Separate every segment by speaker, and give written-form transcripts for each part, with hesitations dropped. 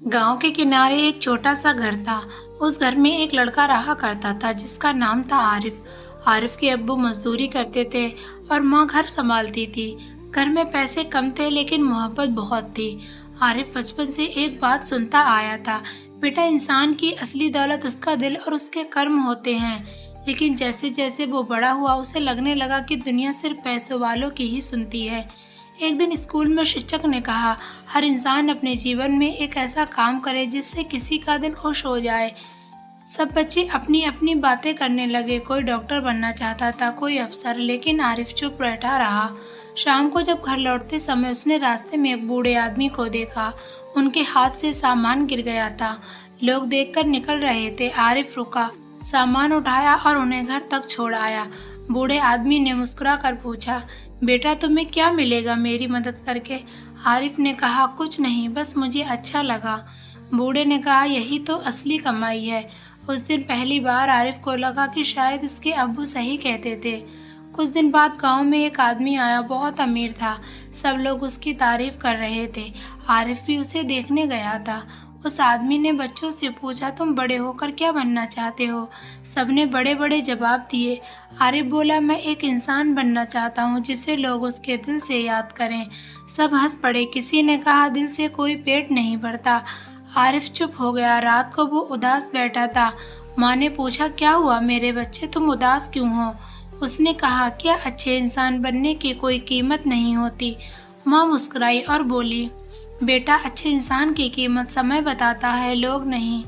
Speaker 1: गांव के किनारे एक छोटा सा घर था। उस घर में एक लड़का रहा करता था जिसका नाम था आरिफ। आरिफ के अब्बू मजदूरी करते थे और माँ घर संभालती थी। घर में पैसे कम थे लेकिन मोहब्बत बहुत थी। आरिफ बचपन से एक बात सुनता आया था, बेटा, इंसान की असली दौलत उसका दिल और उसके कर्म होते हैं। लेकिन जैसे जैसे वो बड़ा हुआ उसे लगने लगा कि दुनिया सिर्फ पैसों वालों की ही सुनती है। एक दिन स्कूल में शिक्षक ने कहा, हर इंसान अपने जीवन में एक ऐसा काम करे जिससे किसी का दिल खुश हो जाए। सब बच्चे अपनी अपनी बातें करने लगे। कोई डॉक्टर बनना चाहता था, कोई अफसर, लेकिन आरिफ चुप बैठा रहा। शाम को जब घर लौटते समय उसने रास्ते में एक बूढ़े आदमी को देखा। उनके हाथ से सामान गिर गया था। लोग देखकर निकल रहे थे। आरिफ रुका, सामान उठाया और उन्हें घर तक छोड़ आया। बूढ़े आदमी ने मुस्कुरा कर पूछा, बेटा, तुम्हें क्या मिलेगा मेरी मदद करके? आरिफ ने कहा, कुछ नहीं, बस मुझे अच्छा लगा। बूढ़े ने कहा, यही तो असली कमाई है। उस दिन पहली बार आरिफ को लगा कि शायद उसके अब्बू सही कहते थे। कुछ दिन बाद गांव में एक आदमी आया, बहुत अमीर था। सब लोग उसकी तारीफ कर रहे थे। आरिफ भी उसे देखने गया था। उस आदमी ने बच्चों से पूछा, तुम बड़े होकर क्या बनना चाहते हो? सबने बड़े बड़े जवाब दिए। आरिफ बोला, मैं एक इंसान बनना चाहता हूँ जिसे लोग उसके दिल से याद करें। सब हंस पड़े। किसी ने कहा, दिल से कोई पेट नहीं भरता। आरिफ चुप हो गया। रात को वो उदास बैठा था। माँ ने पूछा, क्या हुआ मेरे बच्चे, तुम उदास क्यों हो? उसने कहा, क्या अच्छे इंसान बनने की कोई कीमत नहीं होती? माँ मुस्कुराई और बोली, बेटा, अच्छे इंसान की कीमत समय बताता है, लोग नहीं।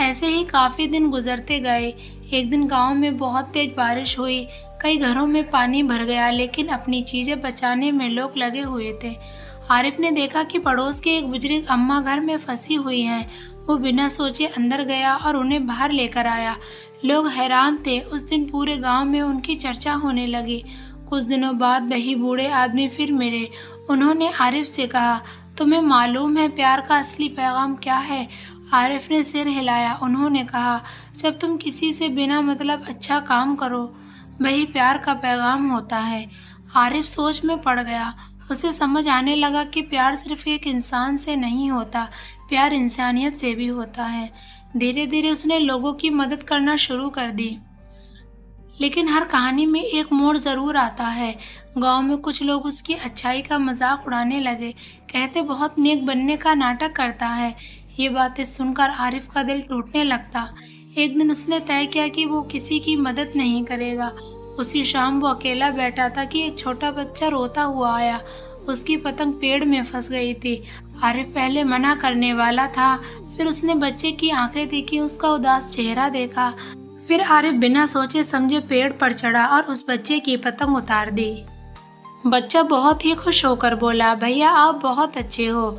Speaker 1: ऐसे ही काफी दिन गुजरते गए। एक दिन गांव में बहुत तेज बारिश हुई। कई घरों में पानी भर गया, लेकिन अपनी चीजें बचाने में लोग लगे हुए थे। आरिफ ने देखा कि पड़ोस की एक बुजुर्ग अम्मा घर में फंसी हुई हैं। वो बिना सोचे अंदर गया और उन्हें बाहर लेकर आया। लोग हैरान थे। उस दिन पूरे गांव में उनकी चर्चा होने लगी। कुछ दिनों बाद वही बूढ़े आदमी फिर मिले। उन्होंने आरिफ से कहा, तुम्हें मालूम है प्यार का असली पैगाम क्या है? आरिफ ने सिर हिलाया। उन्होंने कहा, जब तुम किसी से बिना मतलब अच्छा काम करो, वही प्यार का पैगाम होता है। आरिफ सोच में पड़ गया। उसे समझ आने लगा कि प्यार सिर्फ एक इंसान से नहीं होता, प्यार इंसानियत से भी होता है। धीरे धीरे उसने लोगों की मदद करना शुरू कर दी। लेकिन हर कहानी में एक मोड़ जरूर आता है। गांव में कुछ लोग उसकी अच्छाई का मजाक उड़ाने लगे। कहते, बहुत नेक बनने का नाटक करता है। ये बातें सुनकर आरिफ का दिल टूटने लगता। एक दिन उसने तय किया कि वो किसी की मदद नहीं करेगा। उसी शाम वो अकेला बैठा था कि एक छोटा बच्चा रोता हुआ आया। उसकी पतंग पेड़ में फंस गई थी। आरिफ पहले मना करने वाला था, फिर उसने बच्चे की आंखें देखी, उसका उदास चेहरा देखा। फिर आरिफ बिना सोचे समझे पेड़ पर चढ़ा और उस बच्चे की पतंग उतार दी। बच्चा बहुत ही खुश होकर बोला, भैया, आप बहुत अच्छे हो।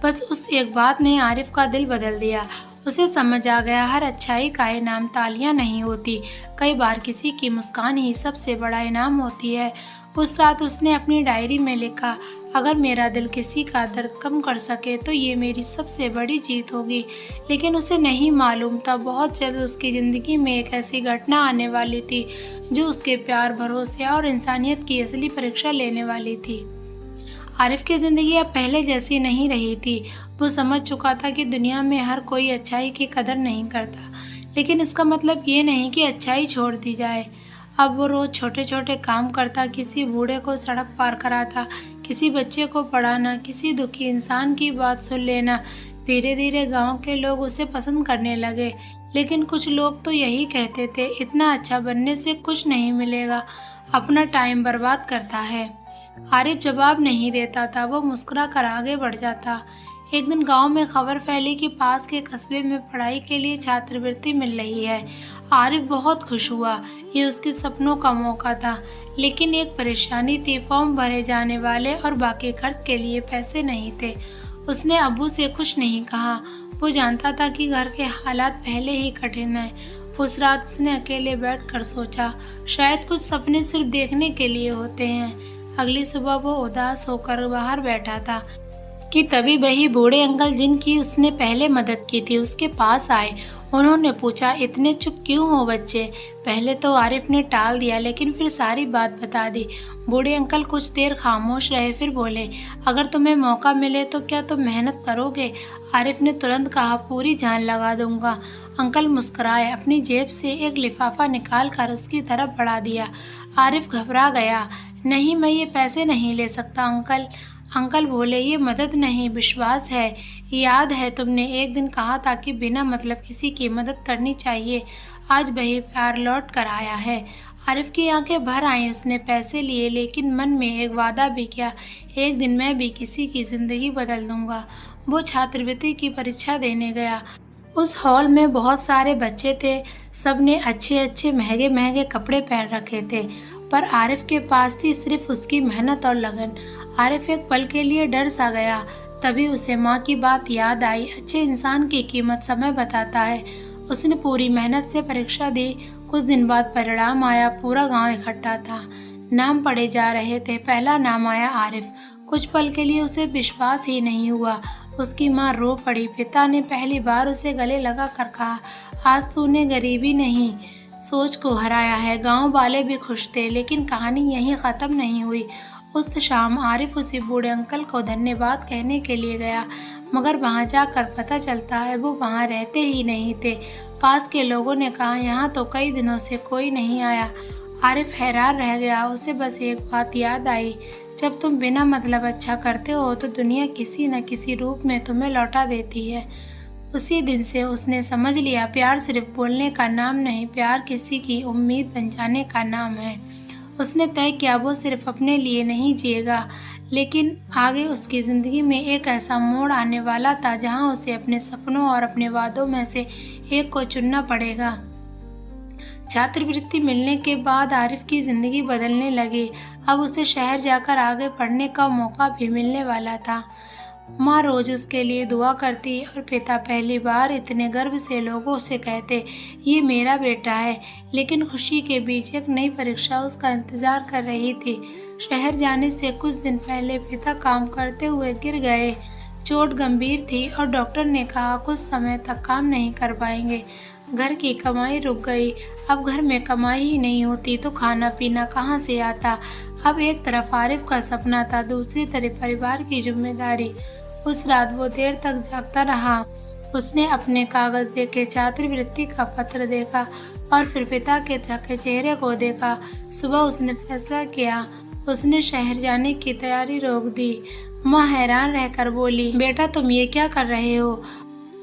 Speaker 1: बस उस एक बात ने आरिफ का दिल बदल दिया। उसे समझ आ गया, हर अच्छाई का इनाम तालियां नहीं होती, कई बार किसी की मुस्कान ही सबसे बड़ा इनाम होती है। उस रात उसने अपनी डायरी में लिखा, अगर मेरा दिल किसी का दर्द कम कर सके तो ये मेरी सबसे बड़ी जीत होगी। लेकिन उसे नहीं मालूम था, बहुत जल्द उसकी ज़िंदगी में एक ऐसी घटना आने वाली थी जो उसके प्यार, भरोसे और इंसानियत की असली परीक्षा लेने वाली थी। आरिफ की ज़िंदगी अब पहले जैसी नहीं रही थी। वो समझ चुका था कि दुनिया में हर कोई अच्छाई की कदर नहीं करता, लेकिन इसका मतलब ये नहीं कि अच्छाई छोड़ दी जाए। अब वो रोज़ छोटे छोटे काम करता, किसी बूढ़े को सड़क पार कराता, किसी बच्चे को पढ़ाना, किसी दुखी इंसान की बात सुन लेना। धीरे धीरे गांव के लोग उसे पसंद करने लगे, लेकिन कुछ लोग तो यही कहते थे, इतना अच्छा बनने से कुछ नहीं मिलेगा, अपना टाइम बर्बाद करता है। आरिफ जवाब नहीं देता था, वो मुस्कुरा कर आगे बढ़ जाता। एक दिन गांव में खबर फैली कि पास के कस्बे में पढ़ाई के लिए छात्रवृत्ति मिल रही है। आरिफ बहुत खुश हुआ, ये उसके सपनों का मौका था। लेकिन एक परेशानी थी, फॉर्म भरे जाने वाले और बाकी खर्च के लिए पैसे नहीं थे। उसने अब्बू से कुछ नहीं कहा। वो जानता था कि घर के हालात पहले ही कठिन हैं। उस रात उसने अकेले बैठकर सोचा, शायद कुछ सपने सिर्फ देखने के लिए होते हैं। अगली सुबह वो उदास होकर बाहर बैठा था। कि तभी वही बूढ़े अंकल जिनकी उसने पहले मदद की थी उसके पास आए। उन्होंने पूछा, इतने चुप क्यों हो बच्चे? पहले तो आरिफ ने टाल दिया लेकिन फिर सारी बात बता दी। बूढ़े अंकल कुछ देर खामोश रहे, फिर बोले, अगर तुम्हें मौका मिले तो क्या तुम मेहनत करोगे? आरिफ ने तुरंत कहा, पूरी जान लगा दूंगा। अंकल मुस्कुराए, अपनी जेब से एक लिफाफा निकाल कर उसकी तरफ बढ़ा दिया। आरिफ घबरा गया। नहीं, मैं ये पैसे नहीं ले सकता अंकल। अंकल बोले, ये मदद नहीं, विश्वास है। याद है तुमने एक दिन कहा था कि बिना मतलब किसी की मदद करनी चाहिए। आज वही प्यार लौट कर आया है। आरिफ की आंखें भर आईं। उसने पैसे लिए लेकिन मन में एक वादा भी किया, एक दिन मैं भी किसी की जिंदगी बदल दूंगा। वो छात्रवृत्ति की परीक्षा देने गया। उस हॉल में बहुत सारे बच्चे थे। सबने अच्छे अच्छे महंगे महंगे कपड़े पहन रखे थे, पर आरिफ के पास थी सिर्फ उसकी मेहनत और लगन। आरिफ एक पल के लिए डर सा गया। तभी उसे माँ की बात याद आई, अच्छे इंसान की कीमत समय बताता है। उसने पूरी मेहनत से परीक्षा दी। कुछ दिन बाद परिणाम आया। पूरा गांव इकट्ठा था। नाम पढ़े जा रहे थे। पहला नाम आया आरिफ। कुछ पल के लिए उसे विश्वास ही नहीं हुआ। उसकी माँ रो पड़ी। पिता ने पहली बार उसे गले लगा कर कहा, आज तूने गरीबी नहीं सोच को हराया है। गांव वाले भी खुश थे, लेकिन कहानी यहीं ख़त्म नहीं हुई। उस शाम आरिफ उसी बूढ़े अंकल को धन्यवाद कहने के लिए गया, मगर वहां जाकर पता चलता है वो वहां रहते ही नहीं थे। पास के लोगों ने कहा, यहाँ तो कई दिनों से कोई नहीं आया। आरिफ हैरान रह गया। उसे बस एक बात याद आई, जब तुम बिना मतलब अच्छा करते हो तो दुनिया किसी न किसी रूप में तुम्हें लौटा देती है। उसी दिन से उसने समझ लिया, प्यार सिर्फ बोलने का नाम नहीं, प्यार किसी की उम्मीद बन जाने का नाम है। उसने तय किया वो सिर्फ अपने लिए नहीं जिएगा, लेकिन आगे उसकी ज़िंदगी में एक ऐसा मोड़ आने वाला था जहां उसे अपने सपनों और अपने वादों में से एक को चुनना पड़ेगा। छात्रवृत्ति मिलने के बाद आरिफ की ज़िंदगी बदलने लगी। अब उसे शहर जाकर आगे पढ़ने का मौका भी मिलने वाला था। माँ रोज उसके लिए दुआ करती और पिता पहली बार इतने गर्व से लोगों से कहते, ये मेरा बेटा है। लेकिन खुशी के बीच एक नई परीक्षा उसका इंतजार कर रही थी। शहर जाने से कुछ दिन पहले पिता काम करते हुए गिर गए। चोट गंभीर थी और डॉक्टर ने कहा कुछ समय तक काम नहीं कर पाएंगे। घर की कमाई रुक गई। अब घर में कमाई ही नहीं होती तो खाना पीना कहाँ से आता। अब एक तरफ आरिफ का सपना था, दूसरी तरफ परिवार की जिम्मेदारी। उस रात वो देर तक जागता रहा। उसने अपने कागज देखे, छात्रवृत्ति का पत्र देखा और फिर पिता के थके चेहरे को देखा। सुबह उसने फैसला किया। उसने शहर जाने की तैयारी रोक दी। माँ हैरान रहकर बोली, बेटा तुम ये क्या कर रहे हो?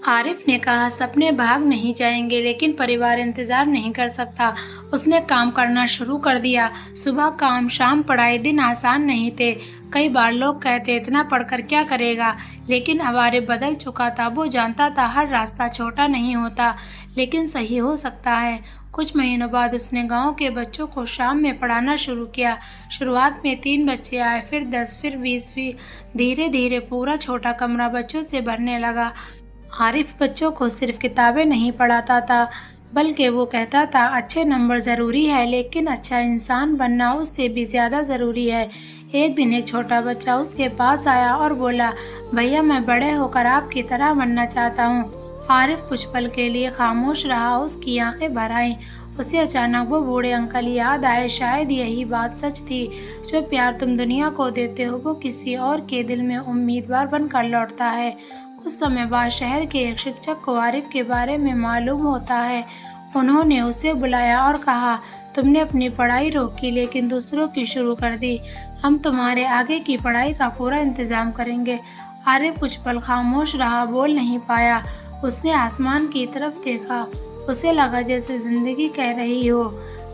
Speaker 1: आरिफ ने कहा, सपने भाग नहीं जाएंगे लेकिन परिवार इंतजार नहीं कर सकता। उसने काम करना शुरू कर दिया। सुबह काम, शाम पढ़ाई। दिन आसान नहीं थे। कई बार लोग कहते, इतना पढ़कर क्या करेगा? लेकिन अब आरिफ बदल चुका था। वो जानता था हर रास्ता छोटा नहीं होता, लेकिन सही हो सकता है। कुछ महीनों बाद उसने गांव के बच्चों को शाम में पढ़ाना शुरू किया। शुरुआत में 3 बच्चे आए, फिर 10, फिर 20। भी धीरे धीरे पूरा छोटा कमरा बच्चों से भरने लगा। आरिफ बच्चों को सिर्फ किताबें नहीं पढ़ाता था, बल्कि वो कहता था, अच्छे नंबर ज़रूरी है लेकिन अच्छा इंसान बनना उससे भी ज़्यादा ज़रूरी है। एक दिन एक छोटा बच्चा उसके पास आया और बोला, भैया मैं बड़े होकर आपकी तरह बनना चाहता हूँ। आरिफ कुछ पल के लिए खामोश रहा। उसकी आंखें भर आईं। उसे अचानक वो बूढ़े अंकल याद आए। शायद यही बात सच थी, जो प्यार तुम दुनिया को देते हो वो किसी और के दिल में उम्मीदवार बनकर लौटता है। कुछ समय बाद शहर के एक शिक्षक को आरिफ के बारे में मालूम होता है। उन्होंने उसे बुलाया और कहा, तुमने अपनी पढ़ाई रोकी लेकिन दूसरों की शुरू कर दी। हम तुम्हारे आगे की पढ़ाई का पूरा इंतजाम करेंगे। आरिफ कुछ पल खामोश रहा, बोल नहीं पाया। उसने आसमान की तरफ देखा। उसे लगा जैसे जिंदगी कह रही हो,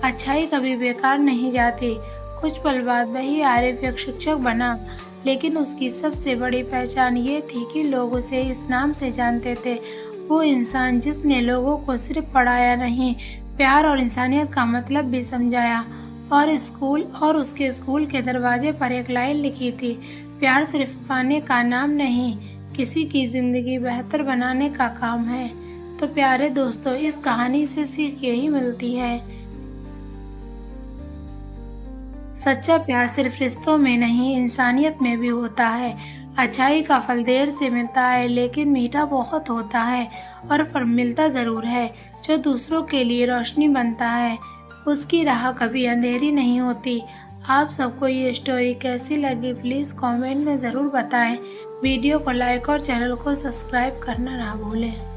Speaker 1: अच्छाई कभी बेकार नहीं जाती। कुछ पल बाद वही आरिफ एक शिक्षक बना, लेकिन उसकी सबसे बड़ी पहचान ये थी कि लोग उसे इस नाम से जानते थे, वो इंसान जिसने लोगों को सिर्फ पढ़ाया नहीं, प्यार और इंसानियत का मतलब भी समझाया। और उसके स्कूल के दरवाजे पर एक लाइन लिखी थी, प्यार सिर्फ पाने का नाम नहीं, किसी की जिंदगी बेहतर बनाने का काम है। तो प्यारे दोस्तों, इस कहानी से सीख यही मिलती है, सच्चा प्यार सिर्फ रिश्तों में नहीं इंसानियत में भी होता है। अच्छाई का फल देर से मिलता है लेकिन मीठा बहुत होता है। और फल मिलता ज़रूर है। जो दूसरों के लिए रोशनी बनता है उसकी राह कभी अंधेरी नहीं होती। आप सबको ये स्टोरी कैसी लगी प्लीज़ कमेंट में ज़रूर बताएं। वीडियो को लाइक और चैनल को सब्सक्राइब करना ना भूलें।